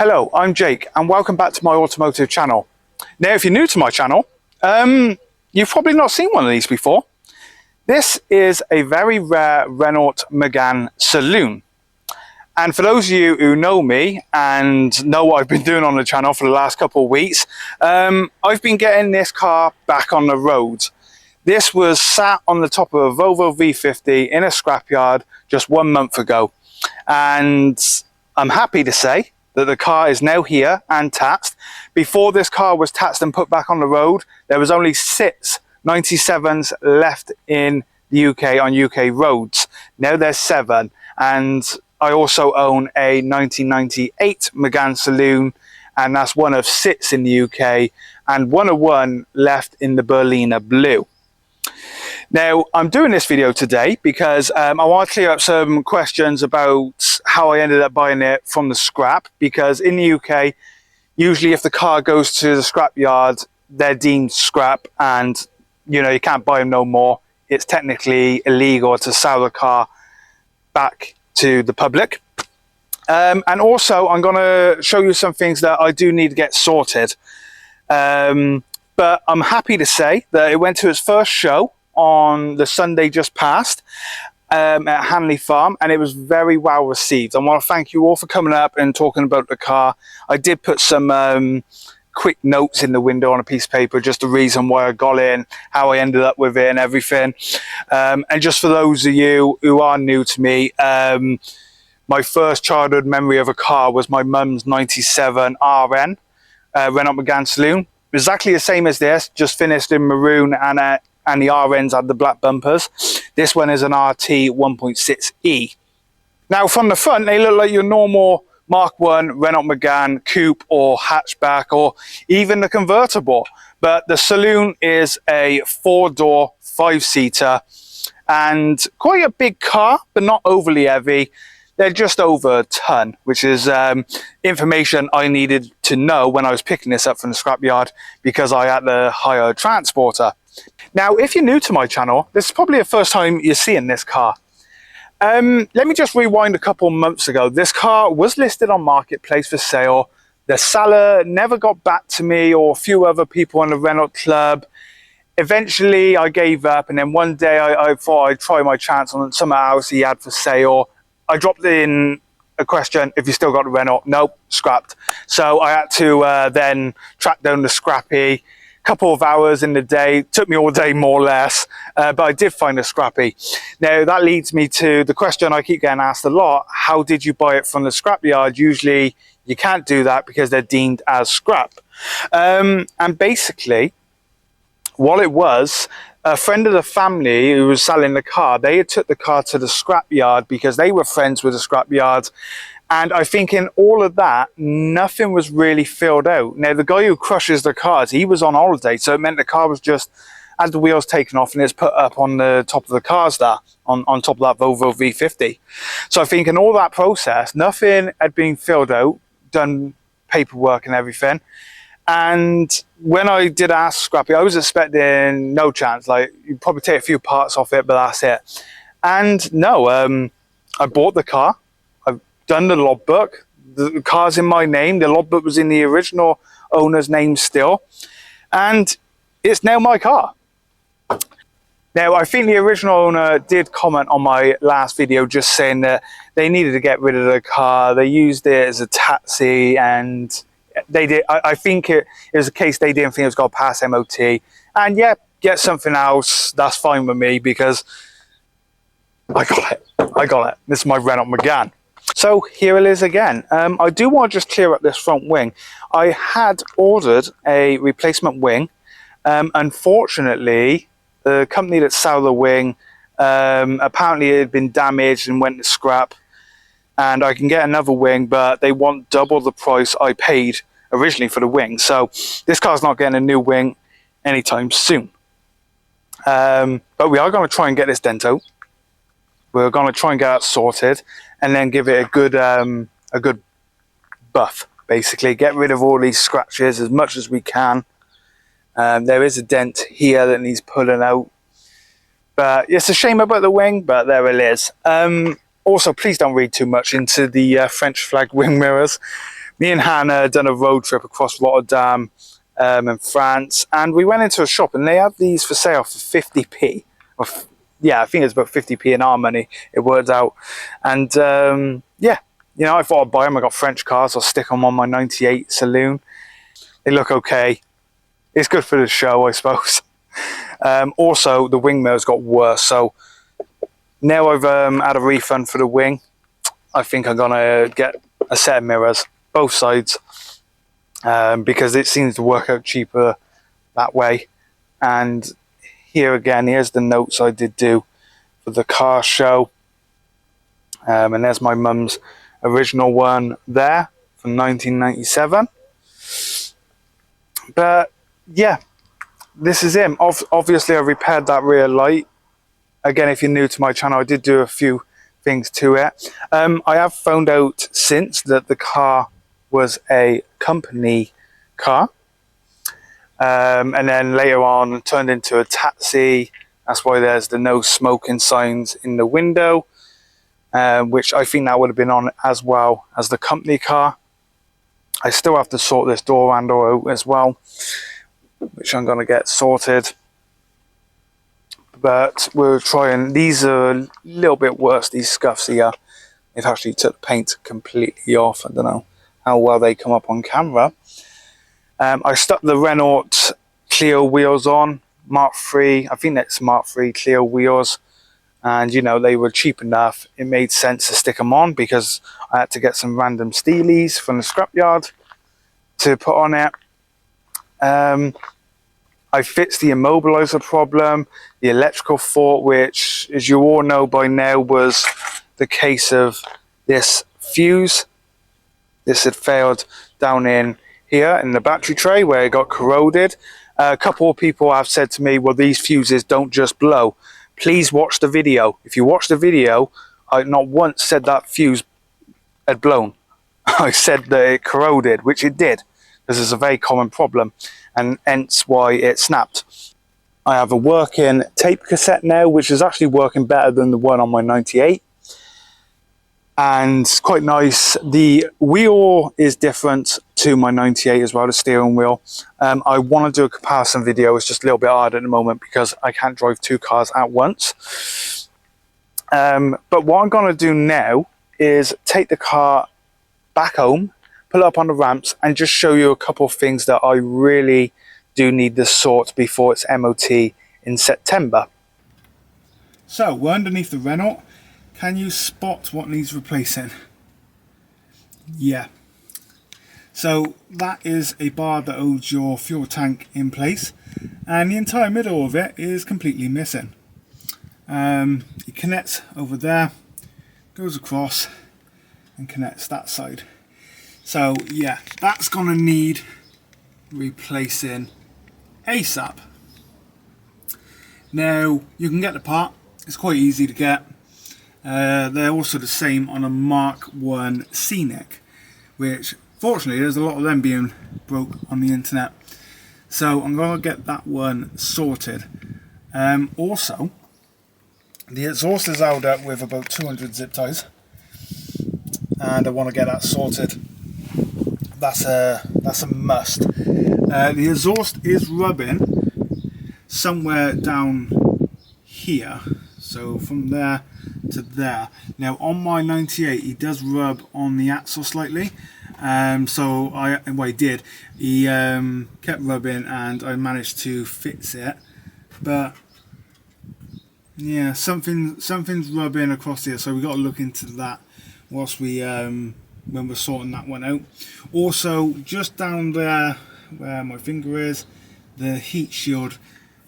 Hello, I'm Jake and welcome back to my automotive channel. Now if you're new to my channel, you've probably not seen one of these before. This is a very rare Renault Megane Saloon. And for those of you who know me and know what I've been doing on the channel for the last couple of weeks, I've been getting this car back on the road. This was sat on the top of a Volvo V50 in a scrapyard just 1 month ago. And I'm happy to say that the car is now here and taxed. Before this car was taxed and put back on the road, there was only 6 97s left in the UK on UK roads. Now there's 7, and I also own a 1998 Megane Saloon, and that's one of 6 in the UK and one of 1 left in the Berliner blue. Now, I'm doing this video today because I want to clear up some questions about how I ended up buying it from the scrap, because in the UK, usually if the car goes to the scrap yard, they're deemed scrap and, you know, you can't buy them no more. It's technically illegal to sell the car back to the public. And also, I'm going to show you some things that I do need to get sorted. But I'm happy to say that it went to its first show on the Sunday just past at Hanley Farm, and it was very well received. I want to thank you all for coming up and talking about the car. I did put some quick notes in the window on a piece of paper, just the reason why I got it and how I ended up with it and everything. And just for those of you who are new to me, my first childhood memory of a car was my mum's 97 RN, Renault Megane Saloon. Exactly the same as this, just finished in maroon, and the RNs had the black bumpers. This one is an RT 1.6E. Now from the front, they look like your normal Mark 1 Renault Megane coupe or hatchback or even the convertible. But the Saloon is a 4-door, 5-seater and quite a big car, but not overly heavy. They're just over a ton, which is information I needed to know when I was picking this up from the scrapyard, because I had to hire a transporter. Now, if you're new to my channel, this is probably the first time you're seeing this car. Let me just rewind a couple months ago. This car was listed on Marketplace for sale. The seller never got back to me or a few other people in the Renault club. Eventually, I gave up, and then one day I thought I'd try my chance on something else he had for sale. I dropped in a question, if you still got the Renault. Nope, scrapped. So I had to then track down the scrappy. Couple of hours in the day, took me all day more or less, but I did find a scrappy. Now that leads me to the question I keep getting asked a lot: how did you buy it from the scrapyard? Usually you can't do that because they're deemed as scrap. And basically what it was, a friend of the family who was selling the car, they had took the car to the scrapyard because they were friends with the scrapyard. And I think in all of that, nothing was really filled out. Now, the guy who crushes the cars, he was on holiday, so it meant the car was just, had the wheels taken off and it's put up on the top of the cars there, on top of that Volvo V50. So I think in all that process, nothing had been filled out, done paperwork and everything. And when I did ask Scrappy, I was expecting no chance, like you'd probably take a few parts off it, but that's it. And no, I bought the car. Done the logbook. The car's in my name. The logbook was in the original owner's name still, and it's now my car. Now, I think the original owner did comment on my last video just saying that they needed to get rid of the car. They used it as a taxi, and they did. I think it was a case they didn't think it was going to pass MOT. And yeah, get something else. That's fine with me because I got it. I got it. This is my Renault Megane. So here it is again. I do want to just clear up this front wing. I had ordered a replacement wing. Unfortunately, the company that sold the wing, apparently it had been damaged and went to scrap. And I can get another wing, but they want double the price I paid originally for the wing. So this car's not getting a new wing anytime soon. But we are going to try and get this dent out. We're going to try and get it sorted and then give it a good buff, basically. Get rid of all these scratches as much as we can. There is a dent here that needs pulling out. But it's a shame about the wing, but there it is. Also, please don't read too much into the French flag wing mirrors. Me and Hannah done a road trip across Rotterdam and France, and we went into a shop and they had these for sale for 50p. Yeah, I think it's about 50p in our money. It worked out. And yeah, you know, I thought I'd buy them. I got French cars. I'll stick them on my 98 Saloon. They look okay. It's good for the show, I suppose. Also, the wing mirrors got worse. So now I've had a refund for the wing. I think I'm going to get a set of mirrors, both sides, because it seems to work out cheaper that way. And here again, here's the notes I did do for the car show. And there's my mum's original one there from 1997. But yeah, this is him. Obviously, I repaired that rear light. Again, if you're new to my channel, I did do a few things to it. I have found out since that the car was a company car. And then later on turned into a taxi. That's why there's the no smoking signs in the window, which I think that would have been on as well as the company car. I still have to sort this door handle out as well, which I'm going to get sorted. But we're trying, these are a little bit worse, these scuffs here. They've actually took the paint completely off. I don't know how well they come up on camera. I stuck the Renault Clio wheels on, Mark III, I think that's Mark III Clio wheels, and you know, they were cheap enough. It made sense to stick them on because I had to get some random steelies from the scrapyard to put on it. I fixed the immobilizer problem, the electrical fault, which, as you all know by now, was the case of this fuse. This had failed down in here in the battery tray where it got corroded. A couple of people have said to me, well, these fuses don't just blow. Please watch the video. If you watch the video, I not once said that fuse had blown. I said that it corroded, which it did. This is a very common problem, and hence why it snapped. I have a working tape cassette now, which is actually working better than the one on my 98. And it's quite nice. The wheel is different to my 98 as well, the steering wheel. I want to do a comparison video. It's just a little bit hard at the moment because I can't drive two cars at once. But what I'm going to do now is take the car back home, pull it up on the ramps, and just show you a couple of things that I really do need to sort before its MOT in September. So we're underneath the Renault. Can you spot what needs replacing? Yeah. So that is a bar that holds your fuel tank in place, and the entire middle of it is completely missing. It connects over there, goes across and connects that side. So yeah, that's gonna need replacing ASAP. Now you can get the part, it's quite easy to get. They're also the same on a Mark I Scenic, which fortunately there's a lot of them being broke on the internet. So I'm going to get that one sorted. Also, the exhaust is held up with about 200 zip ties, and I want to get that sorted. That's a must. The exhaust is rubbing somewhere down here, so from there to there. Now on my 98 he does rub on the axle slightly, so he did. He kept rubbing and I managed to fix it, but yeah, something's rubbing across here, so we got to look into that whilst we when we're sorting that one out. Also, just down there where my finger is, the heat shield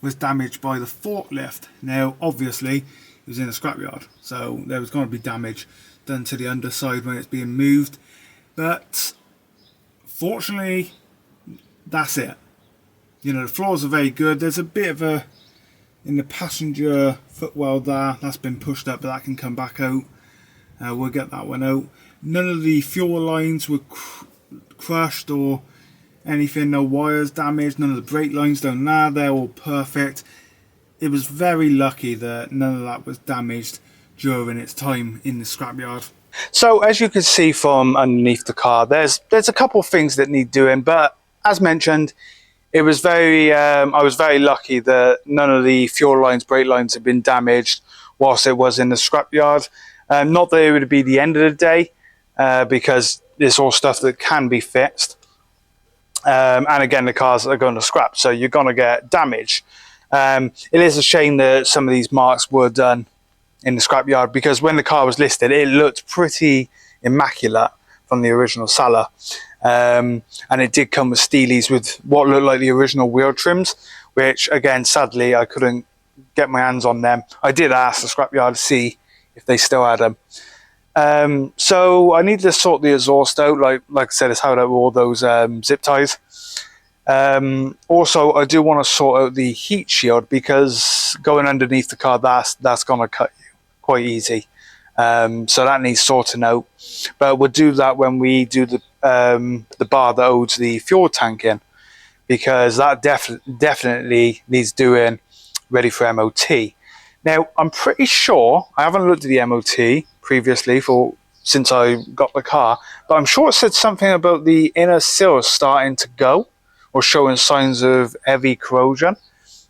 was damaged by the forklift. Now obviously it was in a scrapyard, so there was going to be damage done to the underside when it's being moved, but fortunately that's it. You know, the floors are very good. There's a bit of a in the passenger footwell there that's been pushed up, but that can come back out. We'll get that one out. None of the fuel lines were crushed or anything, no wires damaged, none of the brake lines down there, they're all perfect. It was very lucky that none of that was damaged during its time in the scrapyard. So as you can see from underneath the car, there's a couple of things that need doing, but as mentioned, it was very I was very lucky that none of the fuel lines, brake lines had been damaged whilst it was in the scrapyard. Not that it would be the end of the day, because it's all stuff that can be fixed. And again, the cars are going to scrap, so you're going to get damage. It is a shame that some of these marks were done in the scrapyard, because when the car was listed, it looked pretty immaculate from the original seller. And it did come with Steelies with what looked like the original wheel trims, which again, sadly, I couldn't get my hands on them. I did ask the scrapyard to see if they still had them. So I needed to sort the exhaust out, like I said, it's held out with all those zip ties. Also, I do want to sort out the heat shield, because going underneath the car, that's going to cut you quite easy. So that needs sorting out, but we'll do that when we do the bar that holds the fuel tank in, because that definitely needs doing, ready for MOT. Now, I'm pretty sure, I haven't looked at the MOT previously since I got the car, but I'm sure it said something about the inner sills starting to go or showing signs of heavy corrosion.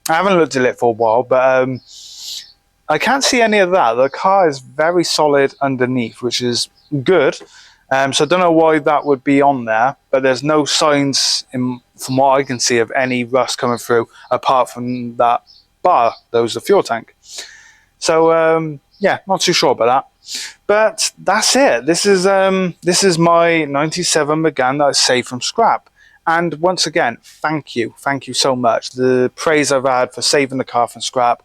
I haven't looked at it for a while, but I can't see any of that. The car is very solid underneath, which is good. So I don't know why that would be on there, but there's no signs, from what I can see, of any rust coming through, apart from that bar that was the fuel tank. So yeah, not too sure about that. But that's it. This is my 97 Megane that I saved from scrap. And once again, thank you so much. The praise I've had for saving the car from scrap.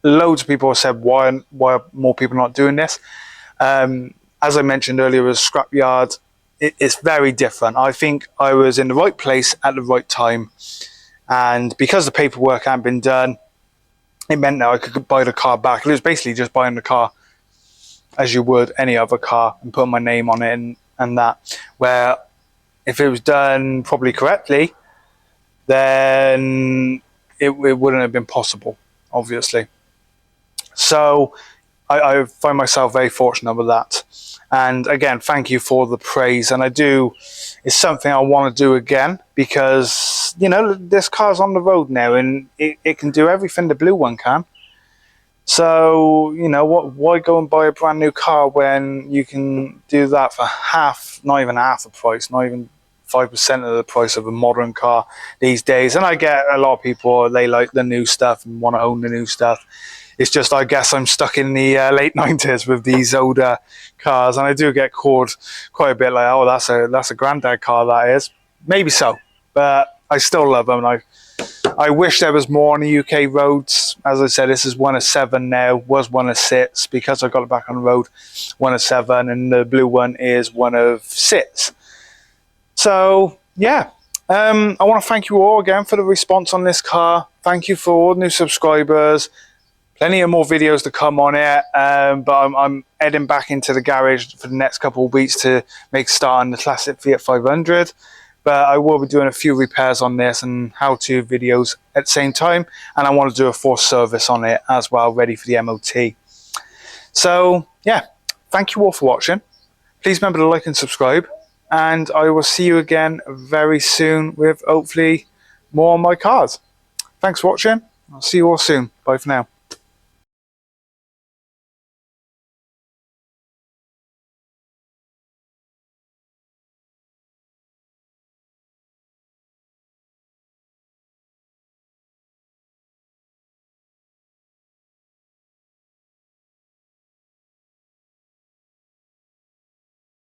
Loads of people have said, why are more people not doing this? As I mentioned earlier, with scrapyard, it's very different. I think I was in the right place at the right time, and because the paperwork hadn't been done, it meant that I could buy the car back. It was basically just buying the car as you would any other car and putting my name on it and that. Where if it was done probably correctly, then it wouldn't have been possible, obviously. So I find myself very fortunate with that. And again, thank you for the praise. And it's something I want to do again, because, you know, this car's on the road now and it can do everything the blue one can. So, you know, why go and buy a brand new car when you can do that for not even half the price, not even 5% of the price of a modern car these days. And I get a lot of people, they like the new stuff and want to own the new stuff. It's just, I guess I'm stuck in the late 90s with these older cars, and I do get called quite a bit like, oh, that's a granddad car, that is. Maybe so, but I still love them. And I wish there was more on the UK roads. As I said, this is 1 of 7 now, was 1 of 6, because I got it back on the road, 1 of 7, and the blue one is 1 of 6. So, yeah. I want to thank you all again for the response on this car. Thank you for all the new subscribers. Plenty of more videos to come on it, but I'm heading back into the garage for the next couple of weeks to make a start on the classic Fiat 500. But I will be doing a few repairs on this and how-to videos at the same time, and I want to do a full service on it as well, ready for the MOT. So yeah, thank you all for watching. Please remember to like and subscribe, and I will see you again very soon with hopefully more on my cars. Thanks for watching. I'll see you all soon. Bye for now.